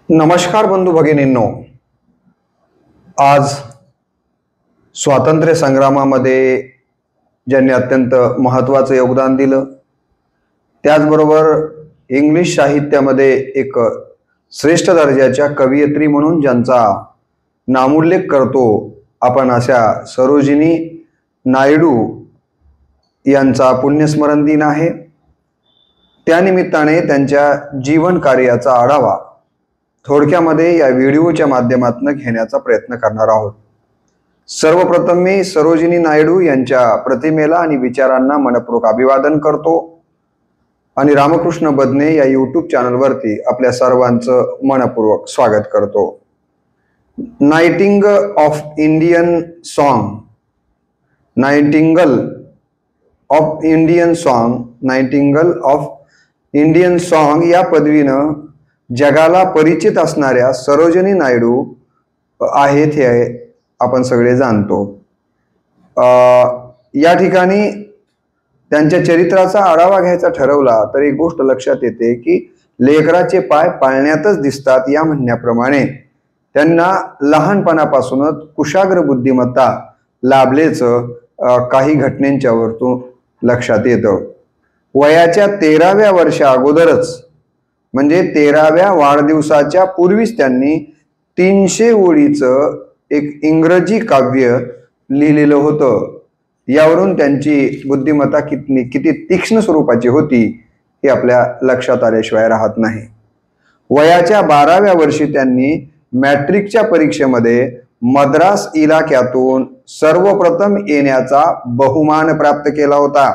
नमस्कार बंधू भगिनींनो, आज स्वातंत्र्य संग्रामामध्ये ज्यांनी अत्यंत महत्त्वाचं योगदान दिलं, त्याचबरोबर इंग्लिश साहित्यामध्ये एक श्रेष्ठ दर्जाच्या कवयित्री म्हणून ज्यांचा नामोल्लेख करतो आपण, अशा सरोजिनी नायडू यांचा पुण्यस्मरण दिन आहे। त्यानिमित्ताने त्यांच्या जीवन कार्याचा आढावा थोडक्यामध्ये या व्हिडिओच्या माध्यमातून घेण्याचा प्रयत्न करणार आहोत। सर्वप्रथम मी सरोजिनी नायडू यांच्या प्रतिमेला आणि विचारांना मनपूर्वक अभिवादन करतो आणि रामकृष्ण बदने या यूट्यूब चॅनलवरती आपल्या सर्वांचं मनपूर्वक स्वागत करतो। Nightingale of Indian song, Nightingale of Indian song, Nightingale of Indian song या पदवीनं जगाला परिचित असणाऱ्या सरोजिनी नायडू आहेत हे आपण सगळे जाणतो। या ठिकाणी त्यांच्या चरित्राचा आढावा घ्यायचा ठरवला तर एक गोष्ट लक्षात येते की लेकराचे पाय पाळण्यातच दिसतात या म्हणण्याप्रमाणे त्यांना लहानपणापासूनच कुशाग्र बुद्धिमत्ता लाभल्याचं काही घटनांच्या वरतून लक्षात येतं। वयाच्या 13व्या वर्षा अगोदरच म्हणजे 13व्या वाढदिवसाच्या पूर्वीच त्यांनी 300 ओळीचं एक इंग्रजी काव्य लिहिलेलं होतं। यावरून त्यांची बुद्धिमत्ता किती तीक्ष्ण स्वरूपाची होती हे आपल्या लक्षात आल्याशिवाय राहत नाही। वयाच्या 12व्या वर्षी त्यांनी मॅट्रिकच्या परीक्षेमध्ये मद्रास इलाक्यातून सर्वप्रथम येण्याचा बहुमान प्राप्त केला होता।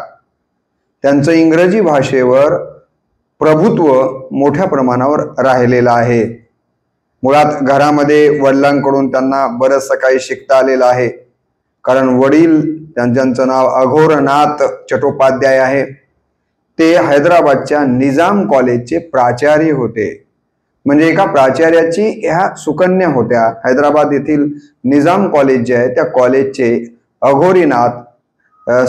त्यांचं इंग्रजी भाषेवर प्रभुत्व मोठ्या प्रमाणावर राहिलेलं आहे। मुळात घरामध्ये वडिलांकडून त्यांना बरंच काही शिकता आलेलं आहे, कारण वडील त्यांचं नाव अघोरनाथ चट्टोपाध्याय आहे। ते हैदराबादच्या निजाम कॉलेजचे प्राचार्य होते। म्हणजे एका प्राचार्याची ह्या सुकन्या होत्या। हैदराबाद येथील निजाम कॉलेज जे आहे त्या कॉलेजचे अघोरीनाथ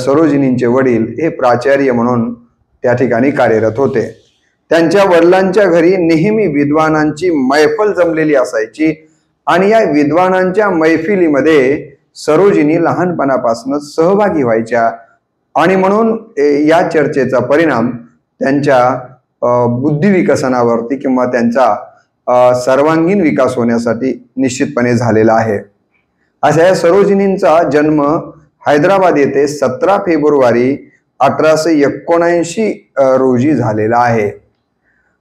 सरोजिनींचे वडील हे प्राचार्य म्हणून त्या ठिकाणी कार्यरत होते। त्यांच्या वडिलांच्या घरी नेहमी विद्वानांची मैफल जमलेली असायची आणि या विद्वानांच्या मैफिलीमध्ये सरोजिनी लहानपणापासूनच सहभागी व्हायच्या आणि म्हणून या चर्चेचा परिणाम त्यांच्या बुद्धी विकसनावरती किंवा त्यांचा सर्वांगीण विकास होण्यासाठी निश्चितपणे झालेला आहे। अशा या सरोजिनींचा जन्म हैदराबाद येथे 17 फेब्रुवारी 1879 रोजी झालेला आहे।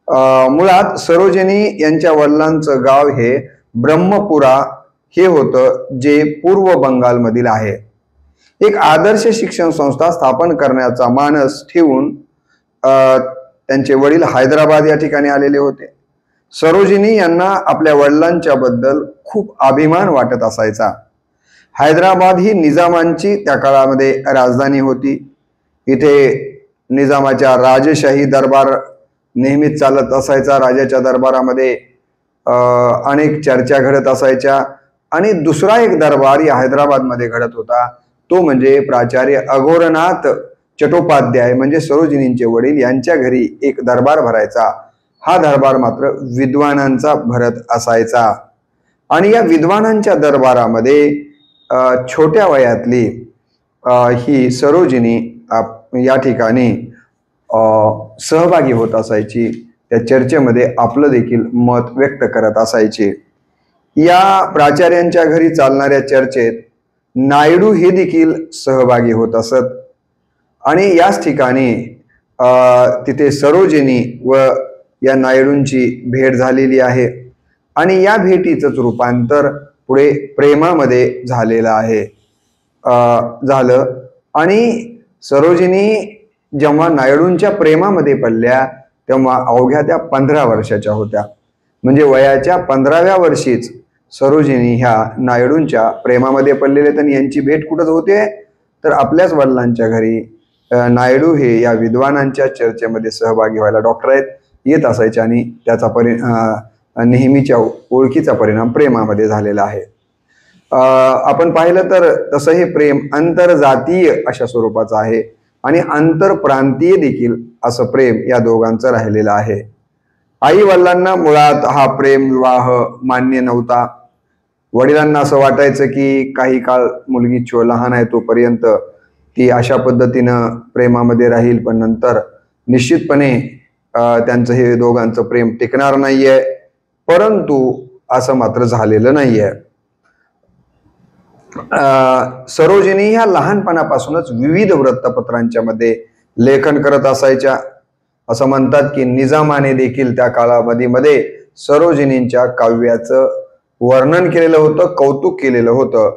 मुळात सरोजिनी यांच्या वडिलांचं गाव हे ब्रह्मपुरा हे होतं, जे पूर्व बंगालमधील आहे। एक आदर्श शिक्षण संस्था स्थापन करण्याचा मानस ठेवून त्यांचे वडील हैदराबाद या ठिकाणी आलेले होते। सरोजिनी यांना आपल्या वडिलांच्या बद्दल खूप अभिमान वाटत असायचा। हैदराबाद ही निजामांची त्या काळामध्ये राजधानी होती। इथे निजामाच्या राजशाही दरबार नेहमीच चालत असायचा। राजाच्या दरबारामध्ये अनेक चर्चा घडत असायच्या आणि दुसरा एक दरबार या हैदराबादमध्ये घडत होता, तो म्हणजे प्राचार्य अघोरनाथ चट्टोपाध्याय म्हणजे सरोजिनींचे वडील यांच्या घरी एक दरबार भरायचा। हा दरबार मात्र विद्वानांचा भरत असायचा आणि या विद्वानांच्या दरबारामध्ये छोट्या वयातली ही सरोजिनी या ठिकाणी सहभागी होत असायची। त्या चर्चेमध्ये आपलं देखील मत व्यक्त करत असायचे। या प्राचार्यांच्या घरी चालणाऱ्या चर्चेत नायडू हे देखील सहभागी होत असत आणि याच ठिकाणी तिथे सरोजिनी व या नायडूंची भेट झालेली आहे आणि या भेटीचंच रूपांतर पुढे प्रेमामध्ये झालेलं आहे झालं। आणि सरोजिनी जेव्हा नायडूंच्या प्रेमामध्ये पडल्या तेव्हा अवघ्या त्या 15 वर्षाच्या होत्या। म्हणजे वयाच्या 15व्या वर्षीच सरोजिनी ह्या नायडूंच्या प्रेमामध्ये पडलेले। आणि यांची भेट कुठंच होते तर आपल्याच वडिलांच्या घरी। नायडू हे या विद्वानांच्या चर्चेमध्ये सहभागी व्हायला डॉक्टरेट येत असायचे आणि त्याचा नेहमीच्या ओळखीचा परिणाम प्रेमामध्ये झालेला आहे। आपण पाहिलं तर तसं हे प्रेम आंतरजातीय अशा स्वरूपाचं आहे आणि आंतरप्रांतीय देखील असं प्रेम या दोघांचं राहिलेलं आहे। आई वडिलांना मुळात हा प्रेम विवाह मान्य नव्हता. वडिलांना असं वाटायचं की काही काळ मुलगी लहान आहे तोपर्यंत ती अशा पद्धतीनं प्रेमामध्ये राहील, पण नंतर निश्चितपणे त्यांचं हे दोघांचं प्रेम टिकणार नाहीये. परंतु असं मात्र झालेलं नाहीये. सरोजिनी ह्या लहानपणापासूनच विविध वृत्तपत्रांच्या मध्ये लेखन करत असायच्या. असं म्हणतात की निजामाने देखील त्या कालावधीमध्ये सरोजिनींच्या काव्याचं वर्णन केलेलं होतं, कौतुक केलेलं होतं.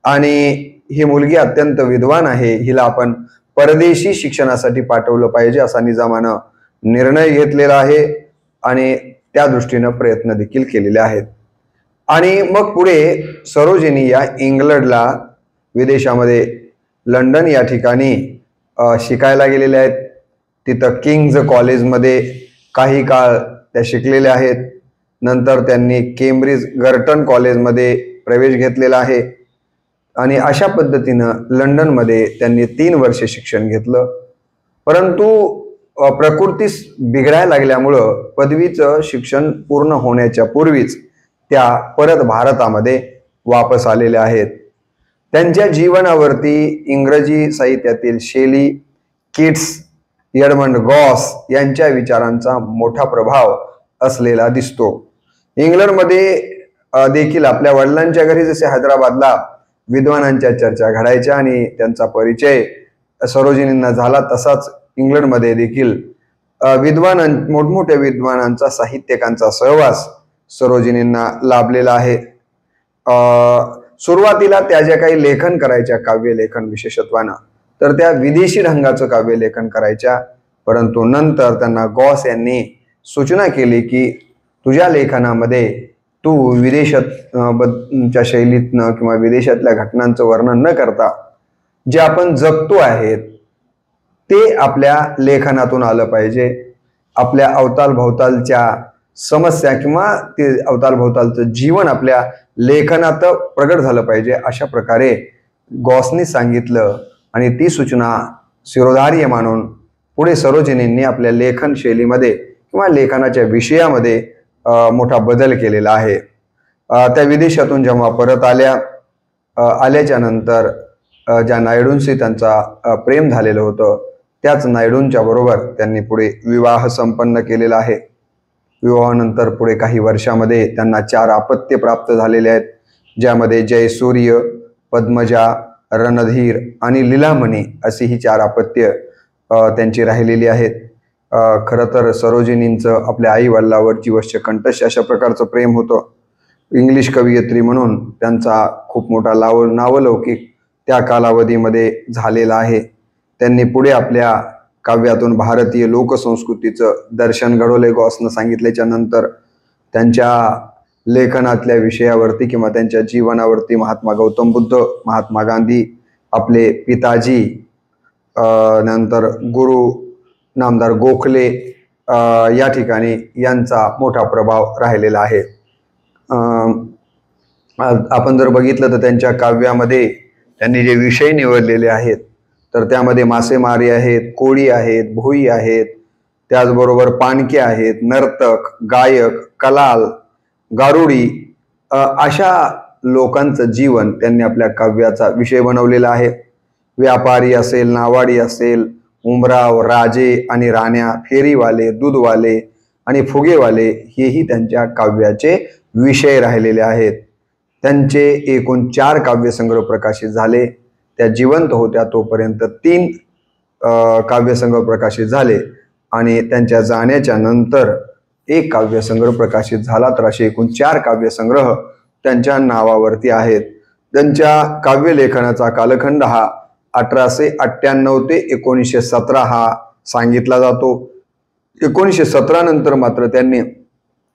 आणि ही मुलगी अत्यंत विद्वान आहे, हिला आपण परदेशी शिक्षणासाठी पाठवलं पाहिजे असा निजामानं निर्णय घेतलेला आहे आणि त्या दृष्टीनं प्रयत्न देखील केलेले आहेत. आणि मग पुढे सरोजिनी या इंग्लंडला, विदेशामध्ये लंडन या ठिकाणी शिकायला गेलेल्या आहेत. तिथं किंग्ज कॉलेजमध्ये काही काळ त्या शिकलेल्या आहेत. नंतर त्यांनी केम्ब्रिज गर्टन कॉलेजमध्ये प्रवेश घेतलेला आहे आणि अशा पद्धतीनं लंडनमध्ये त्यांनी 3 वर्षे शिक्षण घेतलं. परंतु प्रकृती बिघडायला लागल्यामुळं पदवीचं शिक्षण पूर्ण होण्याच्या पूर्वीच त्या परत भारतामध्ये वापस आलेल्या आहेत. त्यांच्या जीवनावरती इंग्रजी साहित्यातील शेली, किट्स, एडमंड गॉस यांच्या विचारांचा मोठा प्रभाव असलेला दिसतो. इंग्लंडमध्ये देखील आपल्या वडिलांच्या घरी जसे हैदराबादला विद्वानांच्या चर्चा घडायच्या आणि त्यांचा परिचय सरोजिनींना झाला, तसाच इंग्लंडमध्ये देखील मोठमोठ्या विद्वानांचा, साहित्यिकांचा सहवास सरोजिनींना लाभलेला आहे. सुरुवातीला त्या ज्या काही लेखन करायच्या, काव्यलेखन विशेषत्वानं, तर त्या विदेशी ढंगाचं काव्यलेखन करायच्या. परंतु नंतर त्यांना गॉस यांनी सूचना केली की तुझ्या लेखनामध्ये तू विदेशाच्या शैलीतनं किंवा विदेशातल्या घटनांचं वर्णन न करता जे आपण जगतो आहेत ते आपल्या लेखनातून आलं पाहिजे. आपल्या अवतालभोवतालच्या समस्या किंवा ते अवतालभोवतालचं जीवन आपल्या लेखनात प्रगट झालं पाहिजे, अशा प्रकारे गॉसनी सांगितलं. आणि ती सूचना शिरोधार्य मानून पुढे सरोजिनींनी आपल्या लेखन शैलीमध्ये किंवा लेखनाच्या विषयामध्ये मोठा बदल केलेला आहे. त्या विदेशातून जेव्हा परत आल्याच्या नंतर ज्या नायडूंशी त्यांचा प्रेम झालेलं होतं, त्याच नायडूंच्या बरोबर त्यांनी पुढे विवाह संपन्न केलेला आहे. विवाहानंतर पुढे काही वर्षामध्ये त्यांना 4 अपत्य प्राप्त झालेले आहेत, ज्यामध्ये जयसूर्य, पद्मजा, रणधीर आणि लीलामणी अशी ही 4 अपत्य त्यांची राहिलेली आहेत. खरं तर सरोजिनींचं आपल्या आई वडिलावर जीवश्य कंठस्य अशा प्रकारचं प्रेम होतं. इंग्लिश कवयित्री म्हणून त्यांचा खूप मोठा नावलौकिक त्या कालावधीमध्ये झालेला आहे. त्यांनी पुढे आपल्या काव्यातून भारतीय लोकसंस्कृतीचं दर्शन घडवले. गॉसनं सांगितल्याच्या नंतर त्यांच्या लेखनातल्या विषयावरती किंवा त्यांच्या जीवनावरती महात्मा गौतम बुद्ध, महात्मा गांधी, आपले पिताजी, नंतर गुरु नामदार गोखले या ठिकाणी यांचा मोठा प्रभाव राहिलेला आहे. आपण जर बघितलं तर त्यांच्या काव्यामध्ये त्यांनी जे विषय निवडलेले आहेत तर त्यामध्ये मासेमारी आहेत, कोळी आहेत, भोई आहेत, त्याचबरोबर पाणके आहेत, नर्तक, गायक, कलाल, गारुडी अशा लोकांचं जीवन त्यांनी आपल्या काव्याचा विषय बनवलेला आहे. व्यापारी असेल, नावाडी असेल, उमराव, राजे आणि राण्या, फेरीवाले, दूधवाले आणि फुगेवाले हेही त्यांच्या काव्याचे विषय राहिलेले आहेत. त्यांचे एकूण 4 काव्यसंग्रह प्रकाशित झाले. त्या जिवंत होत्या तोपर्यंत 3 काव्यसंग्रह प्रकाशित झाले आणि त्यांच्या जाण्याच्या नंतर 1 काव्यसंग्रह प्रकाशित झाला. तर असे एकूण 4 काव्यसंग्रह त्यांच्या नावावरती आहेत. त्यांच्या काव्यलेखनाचा कालखंड हा 1898 ते 1917 हा सांगितला जातो. 1917 नंतर मात्र त्यांनी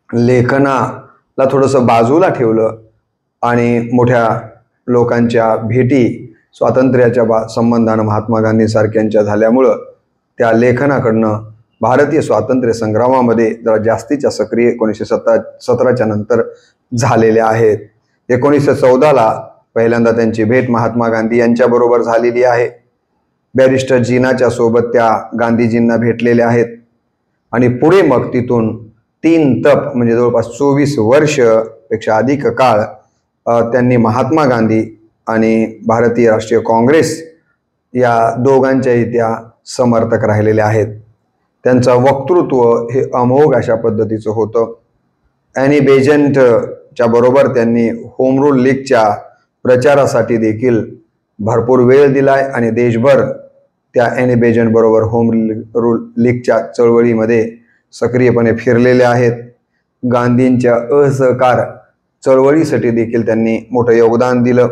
लेखनाला थोडंसं बाजूला ठेवलं आणि मोठ्या लोकांच्या भेटी स्वातंत्र्याच्या संबंधानं महात्मा गांधी सारख्यांच्या झाल्यामुळं त्या लेखनाकडनं भारतीय स्वातंत्र्य संग्रामामध्ये जरा जास्तीच्या सक्रिय 1917च्या नंतर झालेल्या आहेत. 1914ला पहिल्यांदा त्यांची भेट महात्मा गांधी यांच्याबरोबर झालेली आहे. बॅरिस्टर जीनाच्या सोबत त्या गांधीजींना भेटलेल्या आहेत आणि पुढे मग तिथून 3 तप म्हणजे जवळपास 24 वर्ष पेक्षा अधिक काळ त्यांनी महात्मा गांधी आणि भारतीय राष्ट्रीय काँग्रेस या दोघांच्याही त्या समर्थक राहिलेले आहेत. त्यांचं वक्तृत्व हे अमोघ अशा पद्धतीचं होतं. ॲनी बेझंटच्या बरोबर त्यांनी होम रूल लीगच्या प्रचारासाठी देखील भरपूर वेळ दिलाय आणि देशभर त्या ॲनी बेझंट बरोबर होम रूल लीगच्या चळवळीमध्ये सक्रियपणे फिरलेले आहेत. गांधींच्या असहकार चळवळीसाठी देखील त्यांनी मोठं योगदान दिलं.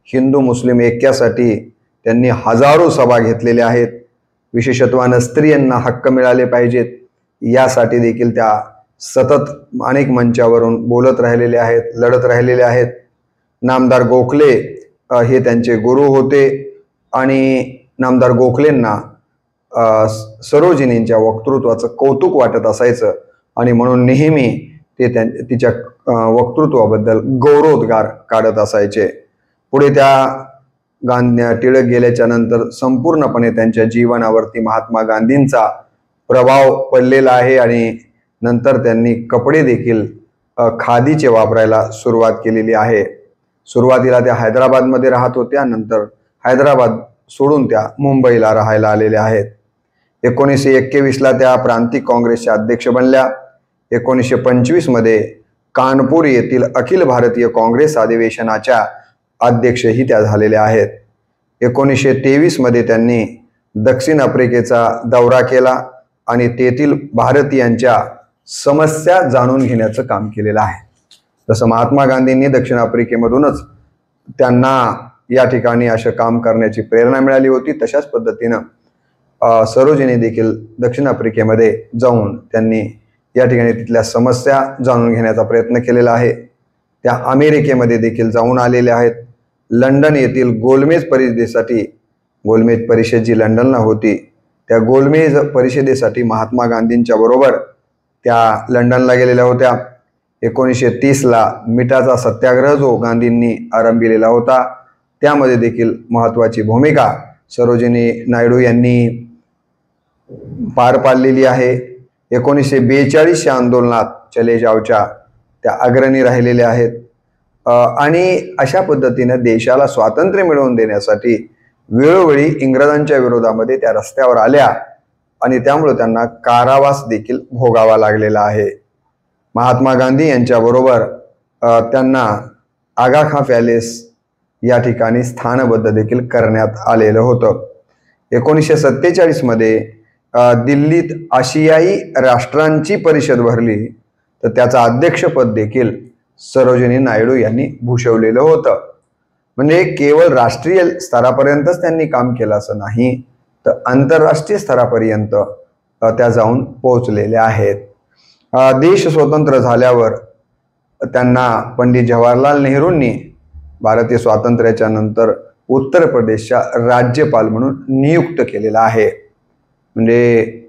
हिंदू मुस्लिम ऐक्यासाठी त्यांनी हजारो सभा घेतलेल्या आहेत. विशेषत्वानं स्त्रियांना हक्क मिळाले पाहिजेत यासाठी देखील त्या सतत अनेक मंचावरून बोलत राहिलेले आहेत, लढत राहिलेले आहेत. नामदार गोखले हे त्यांचे गुरु होते आणि नामदार गोखलेंना सरोजिनींच्या वक्तृत्वाचं कौतुक वाटत असायचं आणि म्हणून नेहमी ते तिच्या वक्तृत्वाबद्दल गौरवोद्गार काढत असायचे. पुढे त्या टिळक गेल्याच्या नंतर संपूर्णपणे त्यांच्या जीवनावरती महात्मा गांधींचा प्रभाव पडलेला आहे आणि नंतर त्यांनी कपडे देखील खादीचे वापरायला सुरुवात केलेली आहे. सुरुवातीला त्या हैदराबादमध्ये राहत होत्या, नंतर हैदराबाद सोडून त्या मुंबईला राहायला आलेल्या आहेत. 1921ला त्या प्रांतिक काँग्रेसच्या अध्यक्ष बनल्या. 1925 मध्ये कानपूर येथील अखिल भारतीय काँग्रेस अधिवेशनाच्या अध्यक्षही त्या झालेल्या आहेत. 1923 मध्ये त्यांनी दक्षिण आफ्रिकेचा दौरा केला आणि तेथील भारतीयांच्या समस्या जाणून घेण्याचं काम केलेलं आहे. जसं महात्मा गांधींनी दक्षिण आफ्रिकेमधूनच त्यांना या ठिकाणी असं काम करण्याची प्रेरणा मिळाली होती, तशाच पद्धतीनं सरोजिनी देखील दक्षिण आफ्रिकेमध्ये जाऊन त्यांनी या ठिकाणी तिथल्या समस्या जाणून घेण्याचा प्रयत्न केलेला आहे. त्या अमेरिकेमध्ये देखील जाऊन आलेल्या आहेत. लंडन येथील गोलमेज परिषदेसाठी, गोलमेज परिषद जी लंडनला होती, त्या गोलमेज परिषदेसाठी महात्मा गांधींच्या बरोबर त्या लंडनला गेलेल्या होत्या. 1930ला मिठाचा सत्याग्रह जो गांधींनी आरंभिलेला होता, त्यामध्ये देखील महत्त्वाची भूमिका सरोजिनी नायडू यांनी पार पाडलेली आहे. 1942च्या आंदोलनात चले जावच्या त्या अग्रणी राहिलेल्या आहेत आणि अशा पद्धतीने देशाला स्वातंत्र्य मिळवून देण्यासाठी वेळोवेळी इंग्रजांच्या विरोधामध्ये त्या रस्त्यावर आल्या आणि त्यामुळे त्यांना कारावास देखील भोगावा लागलेला आहे. महात्मा गांधी यांच्याबरोबर त्यांना आगा खां पॅलेस या ठिकाणी स्थानबद्ध देखील करण्यात आलेलं होतं. 1947 मध्ये दिल्लीत आशियाई राष्ट्रांची परिषद भरली, तर त्याचं अध्यक्षपद देखील सरोजिनी नायडू यांनी भूषवलेलं होतं. म्हणजे केवळ राष्ट्रीय स्तरापर्यंतच त्यांनी काम केलं असं नाही, तर आंतरराष्ट्रीय स्तरापर्यंत त्या जाऊन पोहोचलेल्या आहेत. देश स्वतंत्र झाल्यावर त्यांना पंडित जवाहरलाल नेहरूंनी भारतीय स्वातंत्र्याच्या नंतर उत्तर प्रदेशच्या राज्यपाल म्हणून नियुक्त केलेला आहे. म्हणजे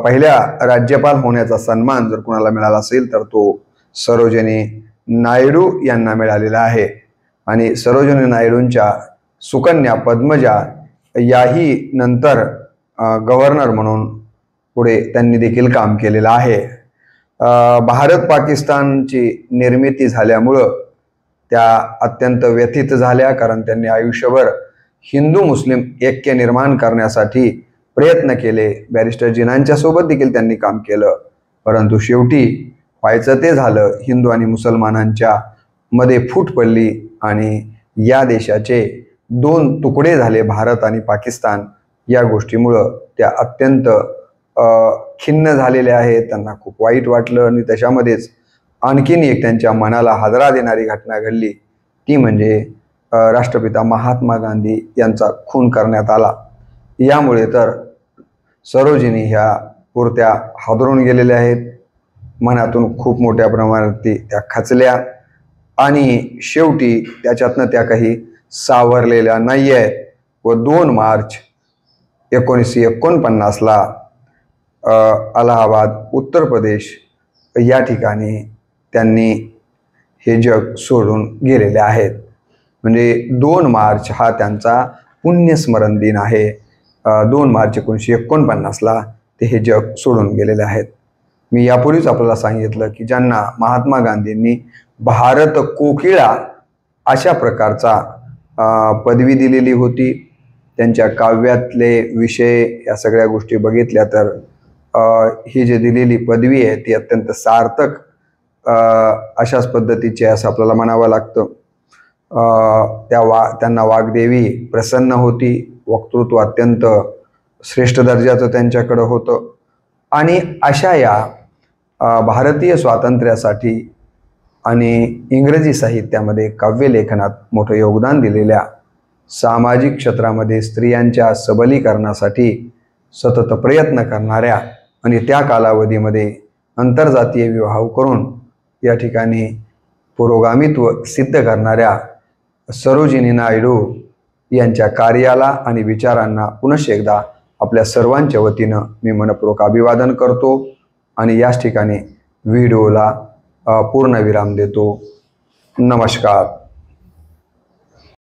पहिल्या राज्यपाल होण्याचा सन्मान जर कोणाला मिळाला असेल तर तो सरोजिनी नायडू यांना मिळालेला आहे. आणि सरोजिनी नायडूंच्या सुकन्या पद्मजा याही नंतर गव्हर्नर म्हणून पुढे त्यांनी देखील काम केलेलं आहे. भारत पाकिस्तानची निर्मिती झाल्यामुळं त्या अत्यंत व्यथित झाल्या, कारण त्यांनी आयुष्यभर हिंदू मुस्लिम ऐक्य निर्माण करण्यासाठी प्रयत्न केले. बॅरिस्टर जिनांच्या सोबत देखील त्यांनी काम केलं, परंतु शेवटी व्हायचं ते झालं. हिंदू आणि मुसलमानांच्या मध्ये फूट पडली आणि या देशाचे 2 तुकडे झाले, भारत आणि पाकिस्तान. या गोष्टीमुळं त्या अत्यंत खिन्न झालेल्या आहेत. त्यांना खूप वाईट वाटलं आणि त्याच्यामध्येच आणखीन एक त्यांच्या मनाला हादरा देणारी घटना घडली, ती म्हणजे राष्ट्रपिता महात्मा गांधी यांचा खून करण्यात आला. यामुळे तर सरोजिनी ह्या पुरत्या हादरून गेलेल्या आहेत. मनातून खूप मोठ्या प्रमाणात त्या खचल्या आणि शेवटी त्याच्यातनं त्या काही सावरलेल्या नाही आहेत. व 2 मार्च 1949ला अलाहाबाद उत्तर प्रदेश या ठिकाणी त्यांनी हे जग सोडून गेलेले आहेत. म्हणजे 2 मार्च हा त्यांचा पुण्यस्मरण दिन आहे. 2 मार्च 1949ला ते हे जग सोडून गेलेले आहेत. मी यापूर्वीच आपल्याला सांगितलं की ज्यांना महात्मा गांधींनी भारत कोकिळा अशा प्रकारचा पदवी दिलेली होती, त्यांच्या काव्यातले विषय या सगळ्या गोष्टी बघितल्या तर ही जी दिलेली पदवी आहे ती अत्यंत सार्थक अशाच पद्धतीची असं आपल्याला म्हणावं लागतं. त्यांना वाग्देवी प्रसन्न होती, वक्तृत्व अत्यंत श्रेष्ठ दर्जाचं त्यांच्याकडं होतं. आणि अशा या भारतीय स्वातंत्र्यासाठी आणि इंग्रजी साहित्यामध्ये काव्यलेखनात मोठं योगदान दिलेल्या, सामाजिक क्षेत्रामध्ये स्त्रियांच्या सबलीकरणासाठी सतत प्रयत्न करणाऱ्या आणि त्या कालावधीमध्ये आंतरजातीय विवाह करून या ठिकाणी पुरोगामित्व सिद्ध करणाऱ्या सरोजिनी नायडू यांच्या कार्याला आणि विचारांना पुनश्च एकदा आपल्या सर्वांच्या वतीनं मी मनपूर्वक अभिवादन करतो आणि याच ठिकाणी व्हिडिओला पूर्णविराम देतो. नमस्कार.